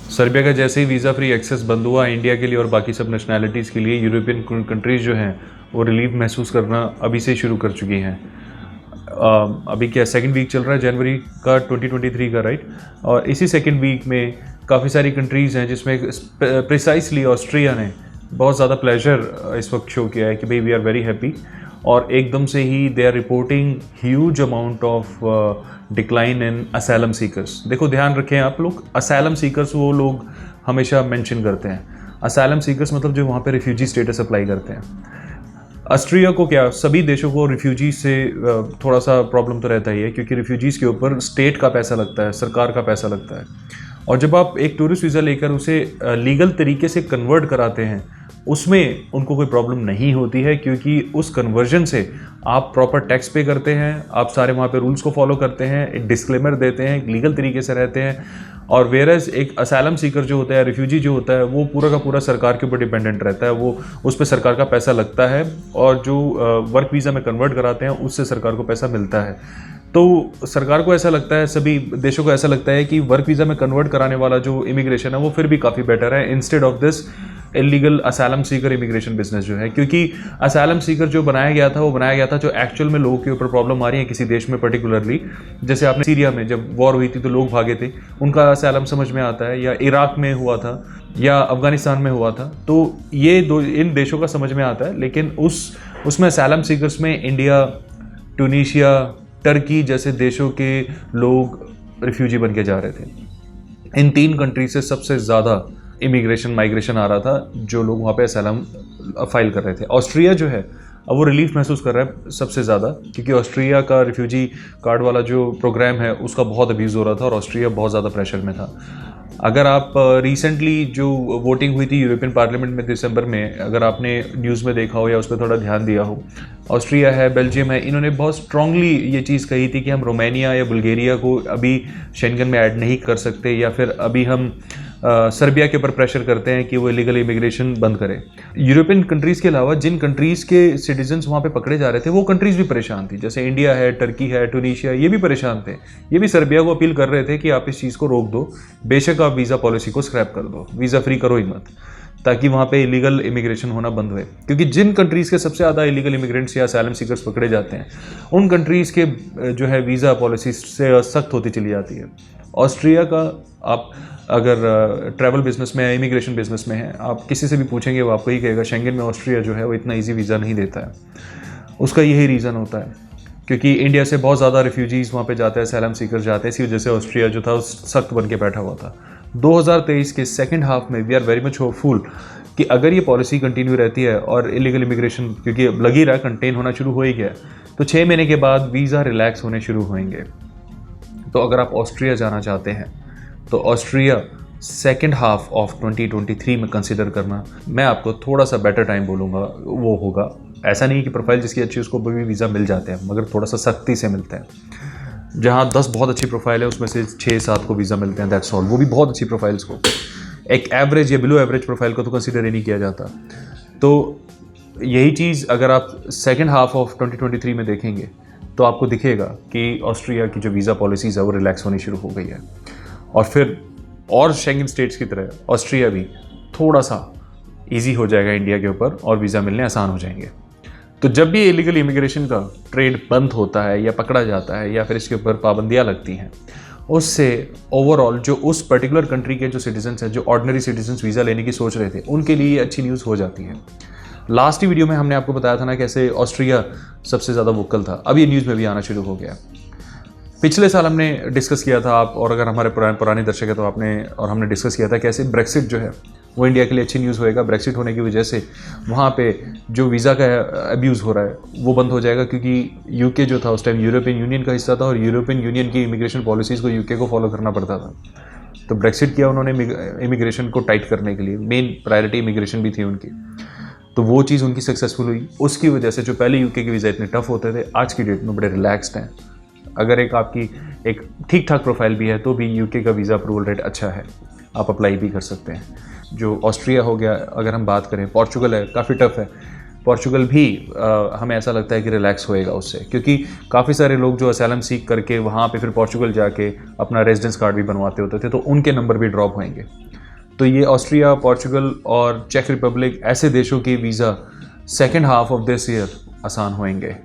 Serbia का जैसे ही visa free access बंद हुआ इंडिया के लिए और बाकी सब नेशनैलिटीज़ के लिए, यूरोपियन कंट्रीज़ जो हैं वो रिलीफ महसूस करना अभी से शुरू कर चुकी हैं। अभी क्या सेकंड वीक चल रहा है जनवरी का 2023 का, राइट? और इसी सेकंड वीक में काफ़ी सारी कंट्रीज़ हैं जिसमें प्रिसाइसली ऑस्ट्रिया ने बहुत ज़्यादा प्लेजर इस वक्त शो किया है कि भाई वी आर वेरी हैप्पी, और एकदम से ही they are reporting huge amount of decline in asylum seekers. देखो ध्यान रखें आप लोग, असाइलम सीकर्स वो लोग हमेशा मेंशन करते हैं। असाइलम सीकर्स मतलब जो वहाँ पे रिफ्यूजी स्टेटस अप्लाई करते हैं। ऑस्ट्रिया को क्या, सभी देशों को रिफ्यूजीज से थोड़ा सा प्रॉब्लम तो रहता ही है, क्योंकि रिफ्यूजीज़ के ऊपर स्टेट का पैसा लगता है, सरकार का पैसा लगता है। और जब आप एक टूरिस्ट वीज़ा लेकर उसे लीगल तरीके से कन्वर्ट कराते हैं, उसमें उनको कोई प्रॉब्लम नहीं होती है, क्योंकि उस कन्वर्जन से आप प्रॉपर टैक्स पे करते हैं, आप सारे वहाँ पे रूल्स को फॉलो करते हैं, एक डिस्क्लेमर देते हैं, एक लीगल तरीके से रहते हैं। और वेरस एक असाइलम सीकर जो होता है, रिफ्यूजी जो होता है, वो पूरा का पूरा सरकार के ऊपर डिपेंडेंट रहता है, वो उस पर सरकार का पैसा लगता है, और जो वर्क वीज़ा में कन्वर्ट कराते हैं उससे सरकार को पैसा मिलता है। तो सरकार को ऐसा लगता है, सभी देशों को ऐसा लगता है कि वर्क वीज़ा में कन्वर्ट कराने वाला जो इमिग्रेशन है वो फिर भी काफ़ी बेटर है instead of this illegal asylum Sikar immigration business जो है। क्योंकि असाइलम सीकर जो बनाया गया था वो बनाया गया था जो एक्चुअल में लोगों के ऊपर प्रॉब्लम आ रही है किसी देश में पर्टिकुलरली, जैसे आपने सीरिया में जब वॉर हुई थी तो लोग भागे थे, उनका असाइलम समझ में आता है, या इराक में हुआ था या अफगानिस्तान में हुआ था, तो ये इन देशों का समझ में आता है। लेकिन उसमें असाइलम सीकर्स में इंडिया, ट्यूनीशिया, टर्की जैसे देशों के लोग रिफ्यूजी बन के जा रहे थे। इन 3 कंट्री से सबसे ज़्यादा इमिग्रेशन माइग्रेशन आ रहा था, जो लोग वहाँ पे असलम फाइल कर रहे थे। ऑस्ट्रिया जो है अब वो रिलीफ महसूस कर रहा है सबसे ज़्यादा, क्योंकि ऑस्ट्रिया का रिफ्यूजी कार्ड वाला जो प्रोग्राम है उसका बहुत अब्यूज़ हो रहा था और ऑस्ट्रिया बहुत ज़्यादा प्रेशर में था। अगर आप रिसेंटली जो वोटिंग हुई थी यूरोपियन पार्लियामेंट में दिसंबर में, अगर आपने न्यूज़ में देखा हो या उस पर थोड़ा ध्यान दिया हो, ऑस्ट्रिया है, बेल्जियम है, इन्होंने बहुत स्ट्रांगली ये चीज़ कही थी कि हम रोमानिया या बुल्गारिया को अभी शेंगन में ऐड नहीं कर सकते, या फिर अभी हम सर्बिया के ऊपर प्रेशर करते हैं कि वो इलीगल इमिग्रेशन बंद करें। यूरोपियन कंट्रीज़ के अलावा जिन कंट्रीज़ के सिटीजन्स वहाँ पे पकड़े जा रहे थे वो कंट्रीज़ भी परेशान थी, जैसे इंडिया है, टर्की है, ट्यूनीशिया, ये भी परेशान थे। ये भी सर्बिया को अपील कर रहे थे कि आप इस चीज़ को रोक दो, बेशक आप वीज़ा पॉलिसी को स्क्रैप कर दो, वीज़ा फ्री करो ही मत, ताकि वहाँ पे इलीगल इमिग्रेशन होना बंद हुए। क्योंकि जिन कंट्रीज़ के सबसे ज़्यादा इलीगल इमिग्रेंट्स या असाइलम सीकर्स पकड़े जाते हैं, उन कंट्रीज़ के जो है वीज़ा पॉलिसी से सख्त होती चली जाती है। ऑस्ट्रिया का आप अगर ट्रैवल बिजनेस में है, इमिग्रेशन बिजनेस में है, आप किसी से भी पूछेंगे वो आपको ही कहेगा शेंगन में ऑस्ट्रिया जो है वो इतना इजी वीज़ा नहीं देता है। उसका यही रीज़न होता है, क्योंकि इंडिया से बहुत ज़्यादा रिफ्यूजीज़ वहाँ पे जाते हैं, असैलम सीकर जाते हैं, इसी वजह से ऑस्ट्रिया जो था सख्त बन के बैठा हुआ था। 2023 के सेकेंड हाफ में we are very much hopeful कि अगर ये पॉलिसी कंटिन्यू रहती है और इलीगल इमिग्रेशन, क्योंकि अब लग ही रहा है कंटेन होना शुरू हो ही गया, तो 6 महीने के बाद वीज़ा रिलैक्स होने शुरू होंगे। तो अगर आप ऑस्ट्रिया जाना चाहते हैं तो ऑस्ट्रिया सेकेंड हाफ ऑफ 2023 में कंसिडर करना, मैं आपको थोड़ा सा बेटर टाइम बोलूँगा वो होगा। ऐसा नहीं कि प्रोफाइल जिसकी अच्छी उसको भी वीज़ा मिल जाते हैं, मगर थोड़ा सा सख्ती से मिलते हैं। जहाँ 10 बहुत अच्छी प्रोफाइल है उसमें से 6-7 को वीज़ा मिलते हैं, दैट्स ऑल, वो भी बहुत अच्छी प्रोफाइल्स को। एक एवरेज या बिलो एवरेज प्रोफाइल को तो कंसिडर ही नहीं किया जाता। तो यही चीज़ अगर आप सेकेंड हाफ ऑफ 2023 में देखेंगे तो आपको दिखेगा कि ऑस्ट्रिया की जो वीज़ा पॉलिसीज़ है वो रिलैक्स होनी शुरू हो गई है, और फिर और शेंगन स्टेट्स की तरह ऑस्ट्रिया भी थोड़ा सा इजी हो जाएगा इंडिया के ऊपर और वीज़ा मिलने आसान हो जाएंगे। तो जब भी इलीगल इमिग्रेशन का ट्रेड बंद होता है या पकड़ा जाता है या फिर इसके ऊपर पाबंदियाँ लगती हैं, उससे ओवरऑल जो उस पर्टिकुलर कंट्री के जो सिटीजन्स हैं, जो ऑर्डिनरी सिटीजन्स वीज़ा लेने की सोच रहे थे, उनके लिए ये अच्छी न्यूज़ हो जाती है। लास्ट ही वीडियो में हमने आपको बताया था ना कैसे ऑस्ट्रिया सबसे ज़्यादा वोकल था, अब ये न्यूज़ में भी आना शुरू हो गया। पिछले साल हमने डिस्कस किया था, आप और अगर हमारे पुराने दर्शक है तो हमने डिस्कस किया था कैसे ब्रेक्सिट जो है वो इंडिया के लिए अच्छी न्यूज़ होएगा। ब्रेक्सिट होने की वजह से वहाँ पे जो वीज़ा का अब्यूज़ हो रहा है वो बंद हो जाएगा, क्योंकि यूके जो था उस टाइम यूरोपियन यूनियन का हिस्सा था और यूरोपियन यूनियन की इमिग्रेशन पॉलिसीज़ को यूके को फॉलो करना पड़ता था। तो ब्रेक्सिट किया उन्होंने इमिग्रेशन को टाइट करने के लिए, मेन प्रायोरिटी इमिग्रेशन भी थी उनकी, तो वो चीज़ उनकी सक्सेसफुल हुई। उसकी वजह से जो पहले यूके के वीज़ा इतने टफ होते थे, आज की डेट में बड़े रिलैक्सड हैं। अगर आपकी एक ठीक ठाक प्रोफाइल भी है तो भी यूके का वीज़ा अप्रूवल रेट अच्छा है, आप अप्लाई भी कर सकते हैं। जो ऑस्ट्रिया हो गया, अगर हम बात करें, पोर्चुगल है, काफ़ी टफ है। पोर्चुगल भी हमें ऐसा लगता है कि रिलैक्स होएगा उससे, क्योंकि काफ़ी सारे लोग जो असैलम सीख करके वहाँ पे फिर पोर्चुगल जाके अपना रेजिडेंस कार्ड भी बनवाते होते थे, तो उनके नंबर भी ड्रॉप होंगे। तो ये ऑस्ट्रिया, पोर्चुगल और चेक रिपब्लिक ऐसे देशों के visa second half of this year आसान होंगे।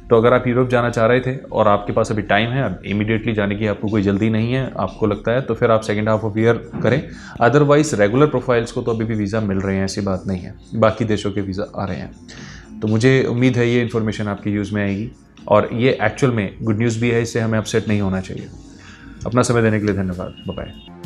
तो अगर आप यूरोप जाना चाह रहे थे और आपके पास अभी टाइम है, अब इमीडिएटली जाने की आपको कोई जल्दी नहीं है आपको लगता है, तो फिर आप सेकेंड हाफ ऑफ ईयर करें। अदरवाइज रेगुलर प्रोफाइल्स को तो अभी भी वीज़ा मिल रहे हैं, ऐसी बात नहीं है, बाकी देशों के वीज़ा आ रहे हैं। तो मुझे उम्मीद है ये इन्फॉर्मेशन आपके यूज़ में आएगी और ये एक्चुअल में गुड न्यूज़ भी है, इससे हमें अपसेट नहीं होना चाहिए। अपना समय देने के लिए धन्यवाद। Bye bye.